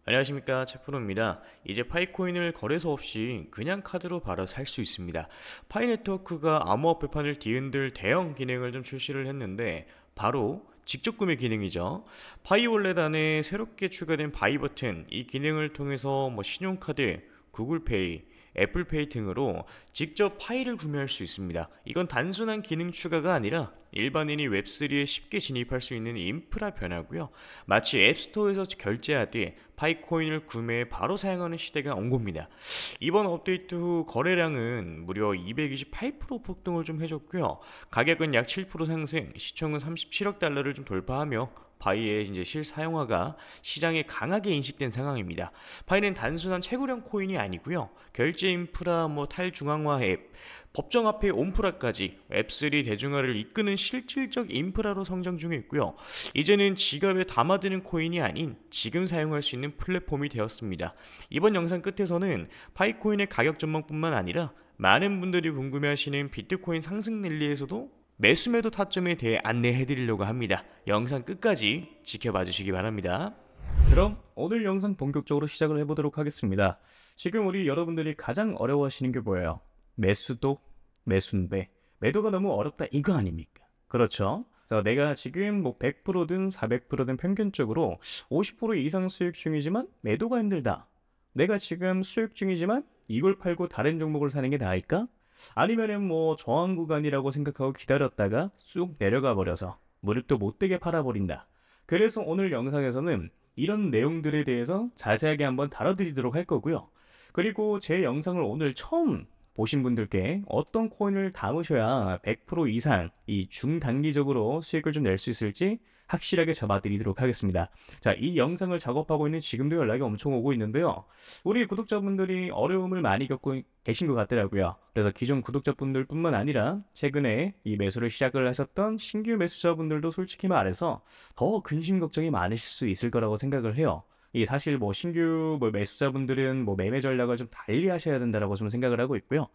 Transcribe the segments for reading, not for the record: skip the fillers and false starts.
안녕하십니까, 채프로입니다. 이제 파이코인을 거래소 없이 그냥 카드로 바로 살 수 있습니다. 파이 네트워크가 암호화 불판을 뒤흔들 대형 기능을 좀 출시를 했는데 바로 직접 구매 기능이죠. 파이 월렛 안에 새롭게 추가된 바이 버튼, 이 기능을 통해서 신용카드, 구글페이, 애플페이 등으로 직접 파일을 구매할 수 있습니다. 이건 단순한 기능 추가가 아니라 일반인이 웹3에 쉽게 진입할 수 있는 인프라 변화고요. 마치 앱스토어에서 결제하듯 파이코인을 구매해 바로 사용하는 시대가 온 겁니다. 이번 업데이트 후 거래량은 무려 228% 폭등을 좀 해줬고요. 가격은 약 7% 상승, 시총은 37억 달러를 좀 돌파하며 파이의 이제 실사용화가 시장에 강하게 인식된 상황입니다. 파이는 단순한 채굴형 코인이 아니고요. 결제 인프라, 탈중앙화 앱, 법정 화폐 온프라까지 웹3 대중화를 이끄는 실질적 인프라로 성장 중에 있고요. 이제는 지갑에 담아두는 코인이 아닌 지금 사용할 수 있는 플랫폼이 되었습니다. 이번 영상 끝에서는 파이코인의 가격 전망뿐만 아니라 많은 분들이 궁금해하시는 비트코인 상승 랠리에서도 매수 매도 타점에 대해 안내해 드리려고 합니다. 영상 끝까지 지켜봐 주시기 바랍니다. 그럼 오늘 영상 본격적으로 시작을 해보도록 하겠습니다. 지금 우리 여러분들이 가장 어려워하시는 게 뭐예요? 매수도 매수인데 매도가 너무 어렵다 이거 아닙니까? 그렇죠? 자, 내가 지금 100%든 400%든 평균적으로 50% 이상 수익 중이지만 매도가 힘들다. 내가 지금 수익 중이지만 이걸 팔고 다른 종목을 사는 게 나을까? 아니면은 저항 구간이라고 생각하고 기다렸다가 쑥 내려가 버려서 무릎도 못되게 팔아버린다. 그래서 오늘 영상에서는 이런 내용들에 대해서 자세하게 한번 다뤄드리도록 할 거고요. 그리고 제 영상을 오늘 처음 보신 분들께 어떤 코인을 담으셔야 100% 이상 이 중단기적으로 수익을 좀 낼 수 있을지 확실하게 잡아드리도록 하겠습니다. 자, 이 영상을 작업하고 있는 지금도 연락이 엄청 오고 있는데요. 우리 구독자분들이 어려움을 많이 겪고 계신 것 같더라고요. 그래서 기존 구독자분들 뿐만 아니라 최근에 이 매수를 시작을 하셨던 신규 매수자분들도 솔직히 말해서 더 근심 걱정이 많으실 수 있을 거라고 생각을 해요. 이 사실 신규 매수자분들은 매매 전략을 좀 달리 하셔야 된다라고 좀 생각을 하고 있고요.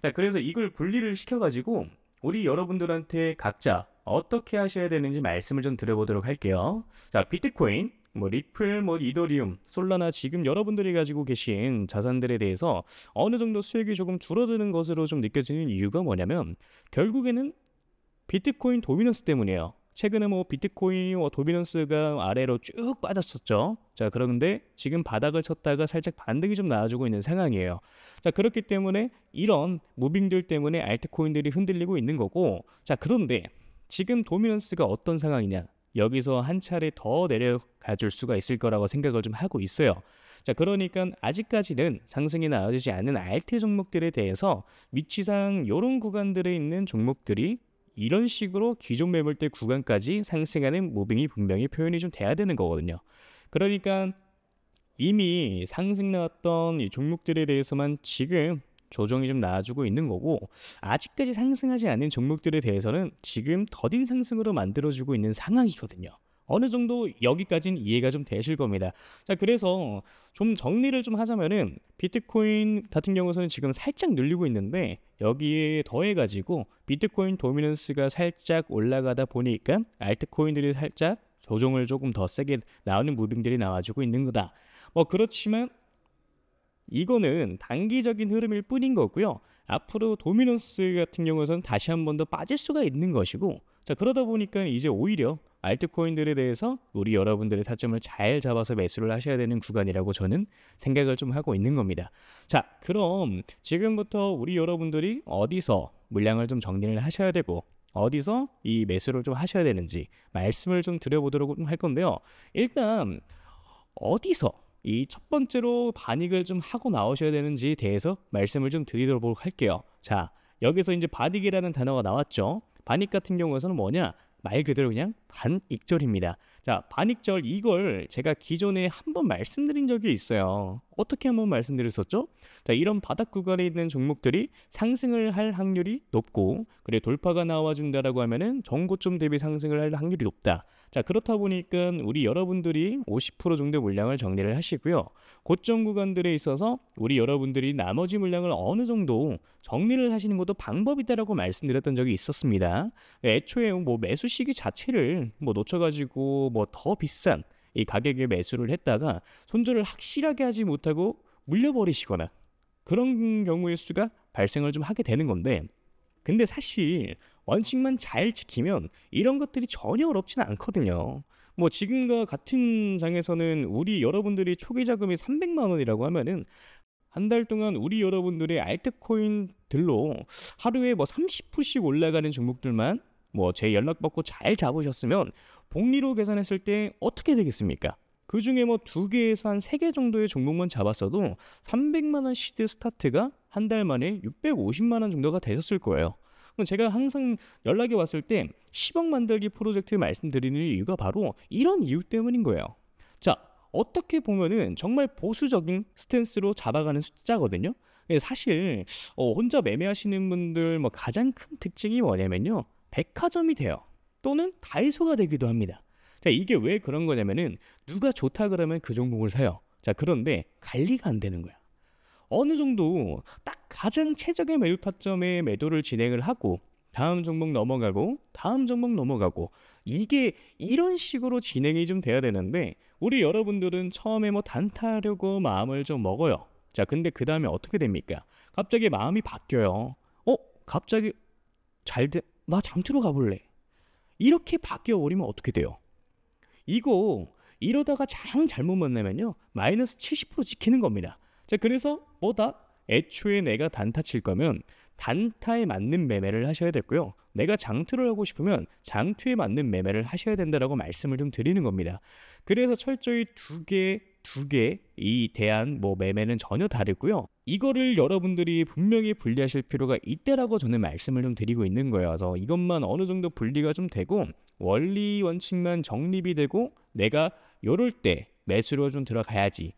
자, 그래서 이걸 분리를 시켜가지고 우리 여러분들한테 각자 어떻게 하셔야 되는지 말씀을 좀 드려보도록 할게요. 자, 비트코인, 리플, 이더리움, 솔라나 지금 여러분들이 가지고 계신 자산들에 대해서 어느 정도 수익이 조금 줄어드는 것으로 좀 느껴지는 이유가 뭐냐면 결국에는 비트코인 도미넌스 때문이에요. 최근에 비트코인 도미넌스가 아래로 쭉 빠졌었죠. 자, 그런데 지금 바닥을 쳤다가 살짝 반등이 좀 나와주고 있는 상황이에요. 자, 그렇기 때문에 이런 무빙들 때문에 알트코인들이 흔들리고 있는 거고, 자, 그런데 지금 도미넌스가 어떤 상황이냐? 여기서 한 차례 더 내려가 줄 수가 있을 거라고 생각을 좀 하고 있어요. 자, 그러니까 아직까지는 상승이 나와주지 않는 알트 종목들에 대해서 위치상 이런 구간들에 있는 종목들이 이런 식으로 기존 매물대 구간까지 상승하는 무빙이 분명히 표현이 좀 돼야 되는 거거든요. 그러니까 이미 상승 나왔던 이 종목들에 대해서만 지금 조정이 좀 나와주고 있는 거고, 아직까지 상승하지 않는 종목들에 대해서는 지금 더딘 상승으로 만들어주고 있는 상황이거든요. 어느 정도 여기까지는 이해가 좀 되실 겁니다. 자, 그래서 좀 정리를 좀 하자면은 비트코인 같은 경우에는 지금 살짝 늘리고 있는데 여기에 더해가지고 비트코인 도미넌스가 살짝 올라가다 보니까 알트코인들이 살짝 조정을 조금 더 세게 나오는 무빙들이 나와주고 있는 거다. 그렇지만 이거는 단기적인 흐름일 뿐인 거고요. 앞으로 도미넌스 같은 경우에는 다시 한 번 더 빠질 수가 있는 것이고, 자, 그러다 보니까 이제 오히려 알트코인들에 대해서 우리 여러분들의 타점을 잘 잡아서 매수를 하셔야 되는 구간이라고 저는 생각을 좀 하고 있는 겁니다. 자, 그럼 지금부터 우리 여러분들이 어디서 물량을 좀 정리를 하셔야 되고 어디서 이 매수를 좀 하셔야 되는지 말씀을 좀 드려보도록 할 건데요. 일단 어디서 이 첫 번째로 반익을 좀 하고 나오셔야 되는지에 대해서 말씀을 좀 드리도록 할게요. 자, 여기서 이제 반익이라는 단어가 나왔죠. 반익 같은 경우에는 뭐냐? 말 그대로 그냥 반익절입니다. 자, 반익절 이걸 제가 기존에 한번 말씀드린 적이 있어요. 어떻게 한번 말씀드렸었죠? 자, 이런 바닥 구간에 있는 종목들이 상승을 할 확률이 높고, 그래 돌파가 나와준다라고 하면은 전고점 대비 상승을 할 확률이 높다. 자, 그렇다 보니까 우리 여러분들이 50% 정도 물량을 정리를 하시고요. 고점 구간들에 있어서 우리 여러분들이 나머지 물량을 어느 정도 정리를 하시는 것도 방법이다라고 말씀드렸던 적이 있었습니다. 애초에 매수 시기 자체를 놓쳐가지고 더 비싼 이 가격에 매수를 했다가 손절을 확실하게 하지 못하고 물려버리시거나 그런 경우의 수가 발생을 좀 하게 되는 건데, 근데 사실 원칙만 잘 지키면 이런 것들이 전혀 어렵지는 않거든요. 뭐 지금과 같은 장에서는 우리 여러분들이 초기 자금이 300만 원이라고 하면은 한 달 동안 우리 여러분들의 알트코인들로 하루에 뭐 30%씩 올라가는 종목들만 뭐 제 연락 받고 잘 잡으셨으면 복리로 계산했을 때 어떻게 되겠습니까? 그 중에 뭐 2개에서 한 3개 정도의 종목만 잡았어도 300만 원 시드 스타트가 한 달 만에 650만 원 정도가 되셨을 거예요. 그럼 제가 항상 연락이 왔을 때 10억 만들기 프로젝트 말씀드리는 이유가 바로 이런 이유 때문인 거예요. 자, 어떻게 보면은 정말 보수적인 스탠스로 잡아가는 숫자거든요. 근데 사실 혼자 매매하시는 분들 뭐 가장 큰 특징이 뭐냐면요, 백화점이 돼요. 또는 다이소가 되기도 합니다. 자, 이게 왜 그런 거냐면은 누가 좋다 그러면 그 종목을 사요. 자, 그런데 관리가 안 되는 거야. 어느 정도 딱 가장 최적의 매도 타점에 매도를 진행을 하고 다음 종목 넘어가고 다음 종목 넘어가고, 이게 이런 식으로 진행이 좀 돼야 되는데 우리 여러분들은 처음에 뭐 단타하려고 마음을 좀 먹어요. 자, 근데 그 다음에 어떻게 됩니까? 갑자기 마음이 바뀌어요. 갑자기 나 장투로 가볼래. 이렇게 바뀌어버리면 어떻게 돼요? 이러다가 잘못 만나면요, 마이너스 70% 찍히는 겁니다. 자, 그래서 뭐다? 애초에 내가 단타 칠 거면 단타에 맞는 매매를 하셔야 됐고요. 내가 장투를 하고 싶으면 장투에 맞는 매매를 하셔야 된다라고 말씀을 좀 드리는 겁니다. 그래서 철저히 두 개 이 대한 뭐 매매는 전혀 다르고요. 이거를 여러분들이 분명히 분리하실 필요가 있다라고 저는 말씀을 좀 드리고 있는 거예요. 그래서 이것만 어느 정도 분리가 좀 되고 원리 원칙만 정립이 되고 내가 요럴 때 매수로 좀 들어가야지,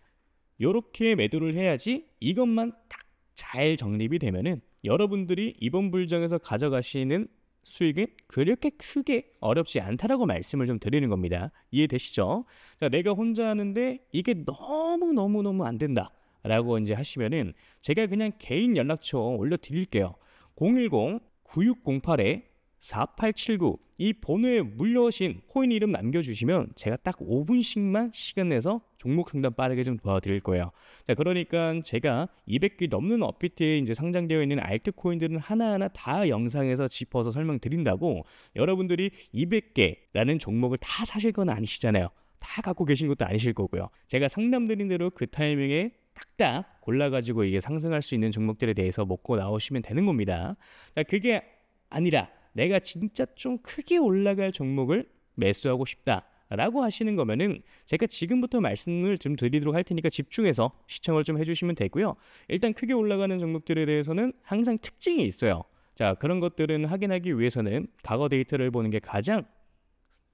요렇게 매도를 해야지, 이것만 딱 잘 정립이 되면은 여러분들이 이번 불장에서 가져가시는 수익은 그렇게 크게 어렵지 않다라고 말씀을 좀 드리는 겁니다. 이해되시죠? 자, 내가 혼자 하는데 이게 너무 안 된다 라고 이제 하시면은 제가 그냥 개인 연락처 올려드릴게요. 010-9608-4879 이 번호에 물려오신 코인 이름 남겨주시면 제가 딱 5분씩만 시간 내서 종목 상담 빠르게 좀 도와드릴 거예요. 자, 그러니까 제가 200개 넘는 업비트에 이제 상장되어 있는 알트코인들은 하나하나 다 영상에서 짚어서 설명드린다고, 여러분들이 200개라는 종목을 다 사실 건 아니시잖아요. 다 갖고 계신 것도 아니실 거고요. 제가 상담드린 대로 그 타이밍에 딱딱 골라가지고 이게 상승할 수 있는 종목들에 대해서 먹고 나오시면 되는 겁니다. 자, 그게 아니라 내가 진짜 좀 크게 올라갈 종목을 매수하고 싶다라고 하시는 거면은 제가 지금부터 말씀을 좀 드리도록 할 테니까 집중해서 시청을 좀 해주시면 되고요. 일단 크게 올라가는 종목들에 대해서는 항상 특징이 있어요. 자, 그런 것들은 확인하기 위해서는 과거 데이터를 보는 게 가장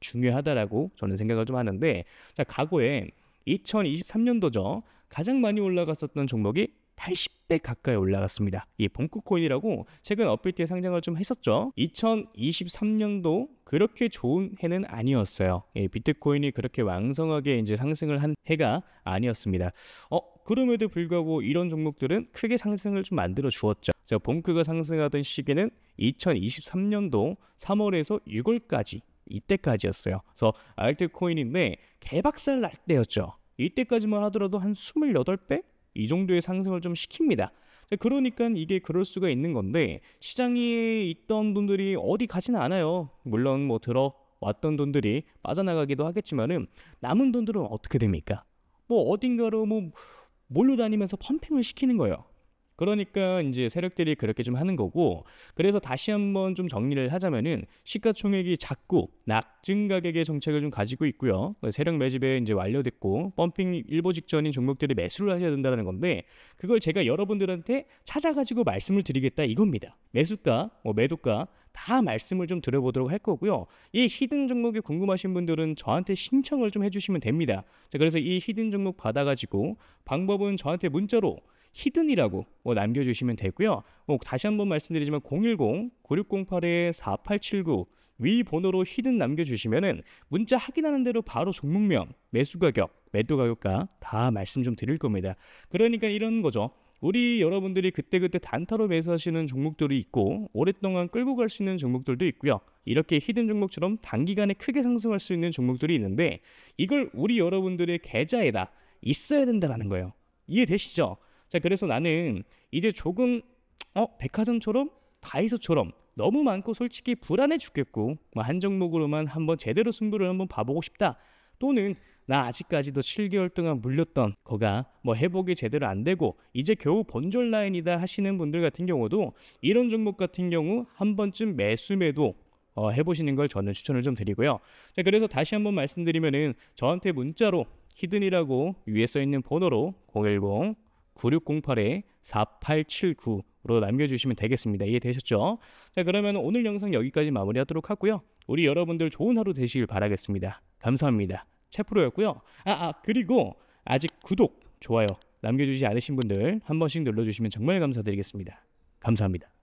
중요하다라고 저는 생각을 좀 하는데, 자, 과거에 2023년도죠. 가장 많이 올라갔었던 종목이 80배 가까이 올라갔습니다. 이 봉코코인이라고 최근 업비트에 상장을 좀 했었죠. 2023년도 그렇게 좋은 해는 아니었어요. 비트코인이 그렇게 왕성하게 이제 상승을 한 해가 아니었습니다. 그럼에도 불구하고 이런 종목들은 크게 상승을 좀 만들어 주었죠. 자, 봉크가 상승하던 시기는 2023년도 3월에서 6월까지 이때까지였어요. 그래서 알트코인인데 개박살 날 때였죠. 이때까지만 하더라도 한 28배? 이 정도의 상승을 좀 시킵니다. 그러니까 이게 그럴 수가 있는 건데, 시장에 있던 돈들이 어디 가지는 않아요. 물론 뭐 들어왔던 돈들이 빠져나가기도 하겠지만은 남은 돈들은 어떻게 됩니까? 뭐 어딘가로 뭐 몰로 다니면서 펌핑을 시키는 거예요. 그러니까 이제 세력들이 그렇게 좀 하는 거고, 그래서 다시 한번 좀 정리를 하자면은 시가총액이 작고 낙증 가격의 정책을 좀 가지고 있고요. 세력 매집에 이제 완료됐고 펌핑 일보 직전인 종목들이 매수를 하셔야 된다는 건데, 그걸 제가 여러분들한테 찾아가지고 말씀을 드리겠다 이겁니다. 매수가, 매도가 다 말씀을 좀 드려보도록 할 거고요. 이 히든 종목이 궁금하신 분들은 저한테 신청을 좀 해주시면 됩니다. 자, 그래서 이 히든 종목 받아가지고 방법은 저한테 문자로 히든이라고 남겨주시면 되고요. 다시 한번 말씀드리지만 010-9608-4879 위 번호로 히든 남겨주시면은 문자 확인하는 대로 바로 종목명, 매수 가격, 매도 가격과 다 말씀 좀 드릴 겁니다. 그러니까 이런 거죠. 우리 여러분들이 그때그때 단타로 매수하시는 종목들이 있고 오랫동안 끌고 갈 수 있는 종목들도 있고요. 이렇게 히든 종목처럼 단기간에 크게 상승할 수 있는 종목들이 있는데 이걸 우리 여러분들의 계좌에다 있어야 된다는 거예요. 이해되시죠? 자, 그래서 나는 이제 조금 백화점처럼 다이소처럼 너무 많고 솔직히 불안해 죽겠고 뭐 한 종목으로만 한번 제대로 승부를 한번 봐보고 싶다. 또는 나 아직까지도 7개월 동안 물렸던 거가 뭐 회복이 제대로 안 되고 이제 겨우 본전 라인이다 하시는 분들 같은 경우도 이런 종목 같은 경우 한 번쯤 매수 매도 해보시는 걸 저는 추천을 좀 드리고요. 자, 그래서 다시 한번 말씀드리면은 저한테 문자로 히든이라고 위에 써 있는 번호로 010-9608-4879로 남겨주시면 되겠습니다. 이해되셨죠? 자, 그러면 오늘 영상 여기까지 마무리하도록 하고요. 우리 여러분들 좋은 하루 되시길 바라겠습니다. 감사합니다. 채프로였고요. 그리고 아직 구독, 좋아요 남겨주지 않으신 분들 한 번씩 눌러주시면 정말 감사드리겠습니다. 감사합니다.